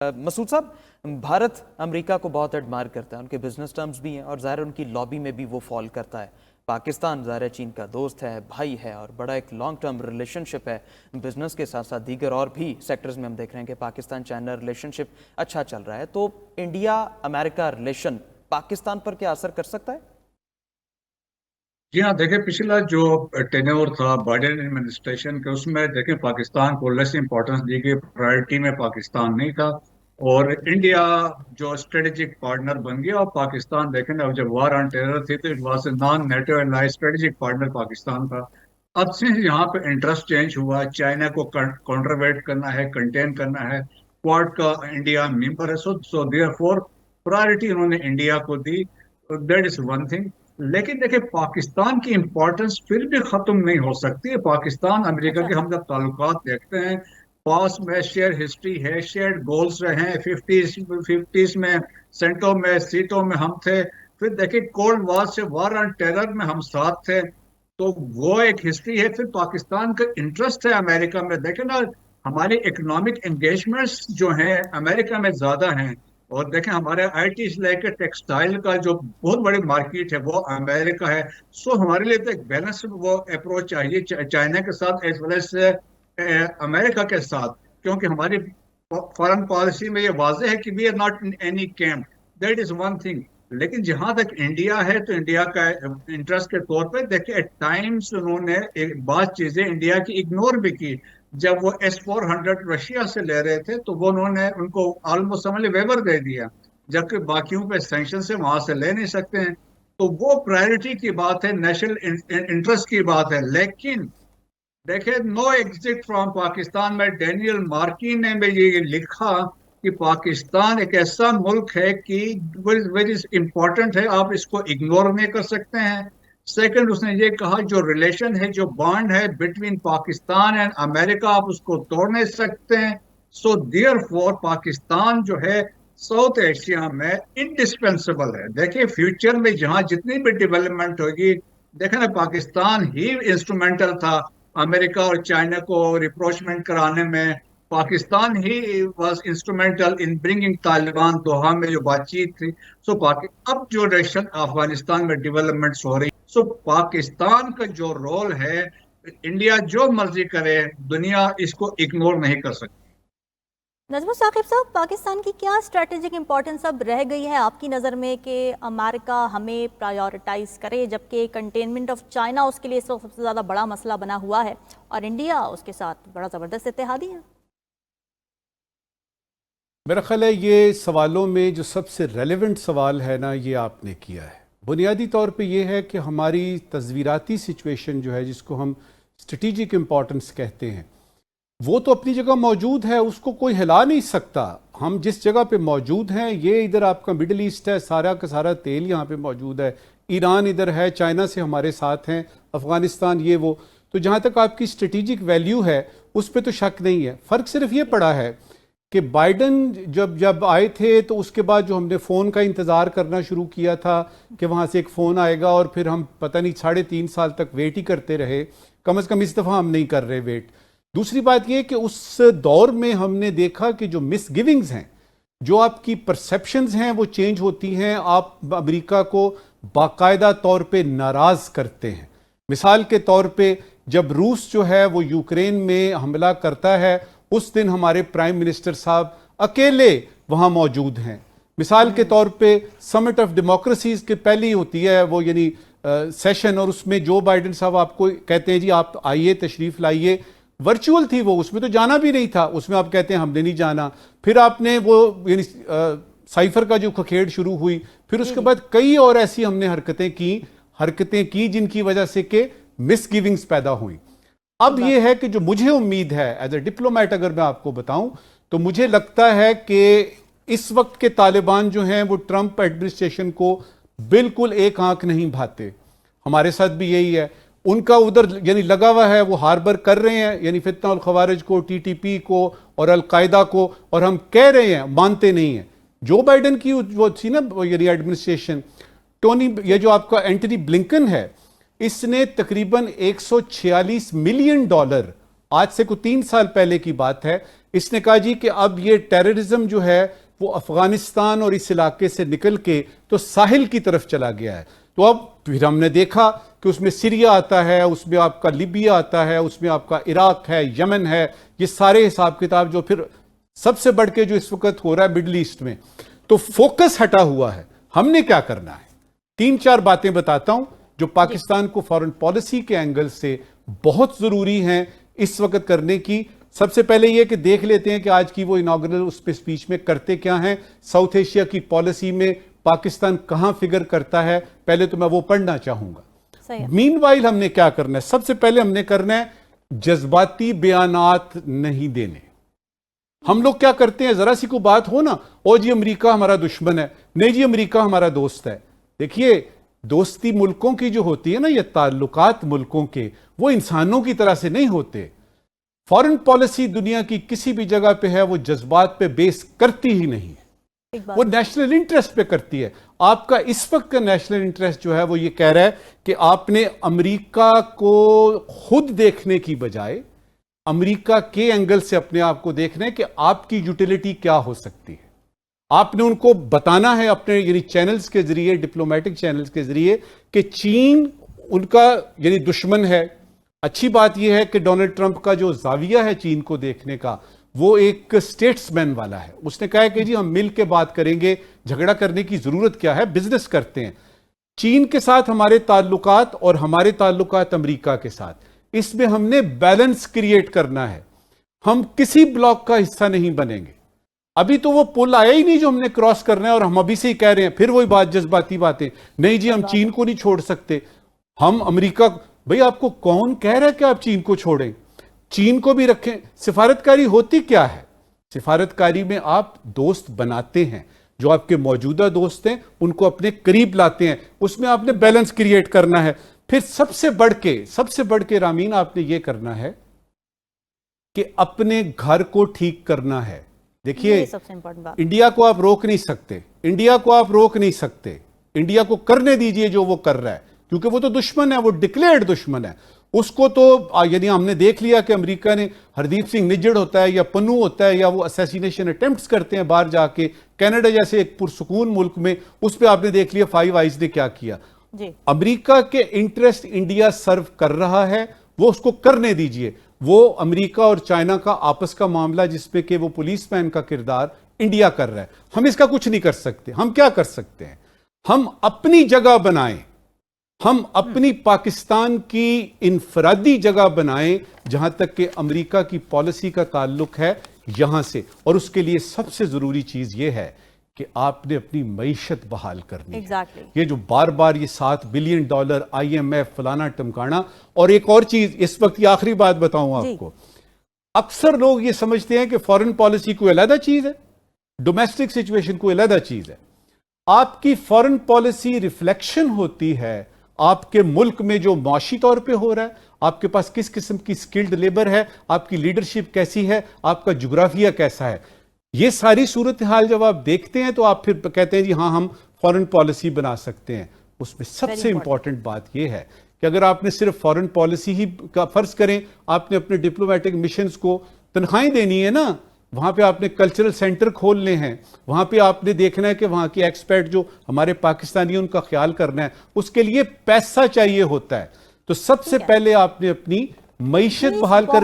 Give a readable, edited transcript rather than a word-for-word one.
मसूद साहब, भारत अमेरिका को बहुत एडमायर करता है, उनके बिजनेस टर्म्स भी हैं और ज़ाहिर उनकी लॉबी में भी वो फॉल करता है। पाकिस्तान ज़ाहिर चीन का दोस्त है, भाई है और बड़ा एक लॉन्ग टर्म रिलेशनशिप है बिजनेस के साथ साथ दीगर और भी सेक्टर्स में हम देख रहे हैं कि पाकिस्तान चाइना रिलेशनशिप अच्छा चल रहा है। तो इंडिया अमेरिका रिलेशन पाकिस्तान पर क्या असर कर सकता है? जी हाँ, देखिए पिछला जो टेन्योर था बाइडेन एडमिनिस्ट्रेशन के, उसमें देखें पाकिस्तान को लेस इंपॉर्टेंस दी गई, प्रायोरिटी में पाकिस्तान नहीं था। और इंडिया जो स्ट्रेटेजिक पार्टनर बन गया, और पाकिस्तान देखें ना, जब वार ऑन टेरर थी तो it was non NATO allies strategic partner Pakistan था। अब से यहाँ पे इंटरेस्ट चेंज हुआ, चाइना को कॉन्ट्रवेट करना है, कंटेन करना है। क्वाड का इंडिया मेंबर है, सो देयरफॉर प्रायोरिटी उन्होंने इंडिया को दी। That is one thing. लेकिन देखिए पाकिस्तान की इंपॉर्टेंस फिर भी खत्म नहीं हो सकती है। पाकिस्तान अमेरिका अच्छा। के हम जब ताल्लुकात देखते हैं, पास में शेयर हिस्ट्री है, शेयर गोल्स रहे हैं, फिफ्टीज में सेंटों में सीटों में हम थे। फिर देखिए कोल्ड वॉर से वार ऑन टेरर में हम साथ थे। तो वो एक हिस्ट्री है। फिर पाकिस्तान का इंटरेस्ट है अमेरिका में, देखे ना, हमारे इकोनॉमिक एंगेजमेंट्स जो हैं अमेरिका में ज्यादा हैं। और देखें हमारे आईटी से लेकर टेक्सटाइल का जो बहुत बड़ी मार्केट है वो अमेरिका है। सो हमारे लिए तो एक बैलेंस वो अप्रोच चाहिए चाइना के साथ एज वेल एज अमेरिका के साथ। क्योंकि हमारी फॉरेन पॉलिसी में ये वाजह है कि we are not in any camp. That is one thing. लेकिन जहां तक इंडिया है तो इंडिया का इंटरेस्ट के तौर पे देखिए एट टाइम्स उन्होंने एक बात चीजें इंडिया की इग्नोर भी की। जब वो S-400 रशिया से ले रहे थे तो वो उन्होंने उनको ऑलमोस्ट समझ वेवर दे दिया, जबकि बाकियों पे सैंक्शन से वहां से ले नहीं सकते हैं। तो वो प्रायोरिटी की बात है, नेशनल इंटरेस्ट की बात है। लेकिन देखिए नो एग्जिट फ्रॉम पाकिस्तान में डेनियल मार्किन ने भी ये लिखा कि पाकिस्तान एक ऐसा मुल्क है कि वेरी इंपॉर्टेंट है, आप इसको इग्नोर नहीं कर सकते हैं। सेकंड, उसने ये कहा जो रिलेशन है, जो बॉन्ड है बिटवीन पाकिस्तान एंड अमेरिका, आप उसको तोड़ नहीं सकते हैं। सो देयर फॉर पाकिस्तान जो है साउथ एशिया में इंडिस्पेंसिबल है। देखिए फ्यूचर में जहां जितनी भी डेवलपमेंट होगी, देखे ना, पाकिस्तान ही इंस्ट्रूमेंटल था अमेरिका और चाइना को रिप्रोचमेंट कराने में। पाकिस्तान ही was instrumental in bringing Taliban, Doha में जो बातचीत थी। सो अब जो रेशन अफगानिस्तान में डेवलपमेंट्स हो रही, सो पाकिस्तान का जो रोल है, इंडिया जो मर्जी करे, दुनिया इसको इग्नोर नहीं कर सकती। नजमुल साकिब साहब, पाकिस्तान की क्या स्ट्रेटेजिक इंपॉर्टेंस अब रह गई है आपकी नज़र में कि अमेरिका हमें प्रायोरिटाइज करे, जबकि कंटेनमेंट ऑफ चाइना उसके लिए सबसे ज़्यादा बड़ा मसला बना हुआ है और इंडिया उसके साथ बड़ा ज़बरदस्त इत्तेहादी है? मेरा ख्याल है ये सवालों में जो सबसे रेलेवेंट सवाल है ना, ये आपने किया है। बुनियादी तौर पे ये है कि हमारी तस्वीराती सिचुएशन जो है, जिसको हम स्ट्रेटिजिक इम्पोर्टेंस कहते हैं, वो तो अपनी जगह मौजूद है, उसको कोई हिला नहीं सकता। हम जिस जगह पे मौजूद हैं, ये इधर आपका मिडिल ईस्ट है, सारा का सारा तेल यहाँ पे मौजूद है, ईरान इधर है, चाइना से हमारे साथ हैं, अफगानिस्तान, ये वो। तो जहाँ तक आपकी स्ट्रेटिजिक वैल्यू है उस पर तो शक नहीं है। फ़र्क सिर्फ ये पड़ा है कि बाइडन जब जब आए थे तो उसके बाद जो हमने फ़ोन का इंतज़ार करना शुरू किया था कि वहाँ से एक फ़ोन आएगा, और फिर हम पता नहीं 3.5 साल तक वेट ही करते रहे। कम से कम इस दफ़ा हम नहीं कर रहे वेट। दूसरी बात यह कि उस दौर में हमने देखा कि जो मिसगिविंग्स हैं, जो आपकी परसेप्शंस हैं, वो चेंज होती हैं। आप अमेरिका को बाकायदा तौर पे नाराज़ करते हैं। मिसाल के तौर पे जब रूस जो है वो यूक्रेन में हमला करता है, उस दिन हमारे प्राइम मिनिस्टर साहब अकेले वहाँ मौजूद हैं। मिसाल के तौर पे समिट ऑफ डेमोक्रेसीज के पहले ही होती है वो, यानी सेशन, और उसमें जो बाइडेन साहब आपको कहते हैं जी आप आइए, तशरीफ़ लाइए। वर्चुअल थी वो, उसमें तो जाना भी नहीं था, उसमें आप कहते हैं हमने नहीं जाना। फिर आपने वो यानी साइफर का जो खखेड़ शुरू हुई, फिर उसके बाद कई और ऐसी हमने हरकतें की जिनकी वजह से कि मिसगिविंग्स पैदा हुई। अब ये है कि जो मुझे उम्मीद है एज ए डिप्लोमेट, अगर मैं आपको बताऊं, तो मुझे लगता है कि इस वक्त के तालिबान जो हैं वो ट्रंप एडमिनिस्ट्रेशन को बिल्कुल एक आंख नहीं भाते। हमारे साथ भी यही है। उनका उधर यानी लगा हुआ है, वो हार्बर कर रहे हैं, यानी फितना उल खवारिज को, TTP को और अलकायदा को, और हम कह रहे हैं, मानते नहीं हैं। जो बाइडन की वो थी ना यानी एडमिनिस्ट्रेशन, ये जो आपका एंटनी ब्लिंकन है, इसने तकरीबन $146 मिलियन, आज से कुछ 3 साल पहले की बात है, इसने कहा जी कि अब ये टेररिज्म जो है वो अफगानिस्तान और इस इलाके से निकल के तो साहिल की तरफ चला गया है। तो अब फिर हमने देखा कि उसमें सीरिया आता है, उसमें आपका लीबिया आता है, उसमें आपका इराक है, यमन है, ये सारे हिसाब किताब जो फिर सबसे बढ़ के जो इस वक्त हो रहा है मिडल ईस्ट में, तो फोकस हटा हुआ है। हमने क्या करना है, 3-4 बातें बताता हूं जो पाकिस्तान को फॉरेन पॉलिसी के एंगल से बहुत जरूरी हैं इस वक्त करने की। सबसे पहले यह कि देख लेते हैं कि आज की वो इनॉग्रल उस पे स्पीच में करते क्या हैं, साउथ एशिया की पॉलिसी में पाकिस्तान कहां फिगर करता है, पहले तो मैं वो पढ़ना चाहूंगा। मीनवाइल हमने क्या करना है, सबसे पहले हमने करना है जज्बाती बयानात नहीं देने। हम लोग क्या करते हैं, जरा सी को बात हो ना, ओ जी अमेरिका हमारा दुश्मन है, नहीं जी अमेरिका हमारा दोस्त है। देखिए दोस्ती मुल्कों की जो होती है ना, ये ताल्लुकात मुल्कों के, वो इंसानों की तरह से नहीं होते। फॉरेन पॉलिसी दुनिया की किसी भी जगह पे है वो जज्बात पे बेस करती ही नहीं है, वो नेशनल इंटरेस्ट पे करती है। आपका इस वक्त का नेशनल इंटरेस्ट जो है वो ये कह रहा है कि आपने अमेरिका को खुद देखने की बजाय अमेरिका के एंगल से अपने आप को देखना है कि आपकी यूटिलिटी क्या हो सकती है। आपने उनको बताना है अपने यानी चैनल्स के जरिए, डिप्लोमेटिक चैनल्स के जरिए, कि चीन उनका यानी दुश्मन है। अच्छी बात यह है कि डोनाल्ड ट्रंप का जो जाविया है चीन को देखने का, वो एक स्टेट्समैन वाला है। उसने कहा है कि जी हम मिल के बात करेंगे, झगड़ा करने की जरूरत क्या है, बिजनेस करते हैं। चीन के साथ हमारे ताल्लुकात और हमारे ताल्लुकात अमेरिका के साथ, इसमें हमने बैलेंस क्रिएट करना है। हम किसी ब्लॉक का हिस्सा नहीं बनेंगे। अभी तो वो पुल आया ही नहीं जो हमने क्रॉस करना है, और हम अभी से ही कह रहे हैं, फिर वही बात जज्बाती बातें, नहीं जी हम चीन को नहीं छोड़ सकते, हम अमेरिका। भाई आपको कौन कह रहा है कि आप चीन को छोड़ें? चीन को भी रखें। सिफारतकारी होती क्या है? सिफारतकारी में आप दोस्त बनाते हैं, जो आपके मौजूदा दोस्त हैं उनको अपने करीब लाते हैं, उसमें आपने बैलेंस क्रिएट करना है। फिर सबसे बढ़ के रामीन आपने यह करना है कि अपने घर को ठीक करना है। देखिए सबसे इंपॉर्टेंट बात, इंडिया को आप रोक नहीं सकते, इंडिया को करने दीजिए जो वो कर रहा है, क्योंकि वो तो दुश्मन है, वो डिक्लेयर्ड दुश्मन है। उसको तो यानी हमने देख लिया कि अमेरिका ने हरदीप सिंह निज्जड़ होता है या पन्नू होता है या वो असैसिनेशन अटेम्प्ट्स करते हैं बाहर जाके, कनाडा जैसे एक पुरसुकून मुल्क में, उस पर आपने देख लिया फाइव आइज ने क्या किया जी। अमेरिका के इंटरेस्ट इंडिया सर्व कर रहा है, वो उसको करने दीजिए। वो अमेरिका और चाइना का आपस का मामला जिसपे कि वो पुलिसमैन का किरदार इंडिया कर रहा है, हम इसका कुछ नहीं कर सकते। हम क्या कर सकते हैं, हम अपनी जगह बनाएं, हम अपनी पाकिस्तान की इनफरादी जगह बनाएं जहां तक कि अमेरिका की पॉलिसी का ताल्लुक है यहां से। और उसके लिए सबसे जरूरी चीज यह है कि आपने अपनी मईशत बहाल करनी है। ये जो बार बार ये $7 बिलियन IMF फलाना टमकाना। और एक और चीज इस वक्त, ये आखिरी बात बताऊं आपको, अक्सर लोग ये समझते हैं कि फॉरेन पॉलिसी कोई अलग चीज है, डोमेस्टिक सिचुएशन कोई अलग चीज है। आपकी फॉरेन पॉलिसी रिफ्लेक्शन होती है आपके मुल्क में जो माशी तौर पे हो रहा है, आपके पास किस किस्म की स्किल्ड लेबर है, आपकी लीडरशिप कैसी है, आपका जोग्राफिया कैसा है। ये सारी सूरत हाल जब आप देखते हैं तो आप फिर कहते हैं जी हाँ हम फॉरेन पॉलिसी बना सकते हैं। उसमें सबसे इंपॉर्टेंट बात यह है कि अगर आपने सिर्फ फॉरेन पॉलिसी ही का फर्ज करें, आपने अपने डिप्लोमेटिक मिशंस को तनख्वाहें देनी है ना, वहां पे आपने कल्चरल सेंटर खोलने हैं, वहां पे आपने देखना है कि वहां के एक्सपर्ट जो हमारे पाकिस्तानी उनका ख्याल करना है, उसके लिए पैसा चाहिए होता है। तो सबसे पहले आपने अपनी मईशत बहाल कर दी।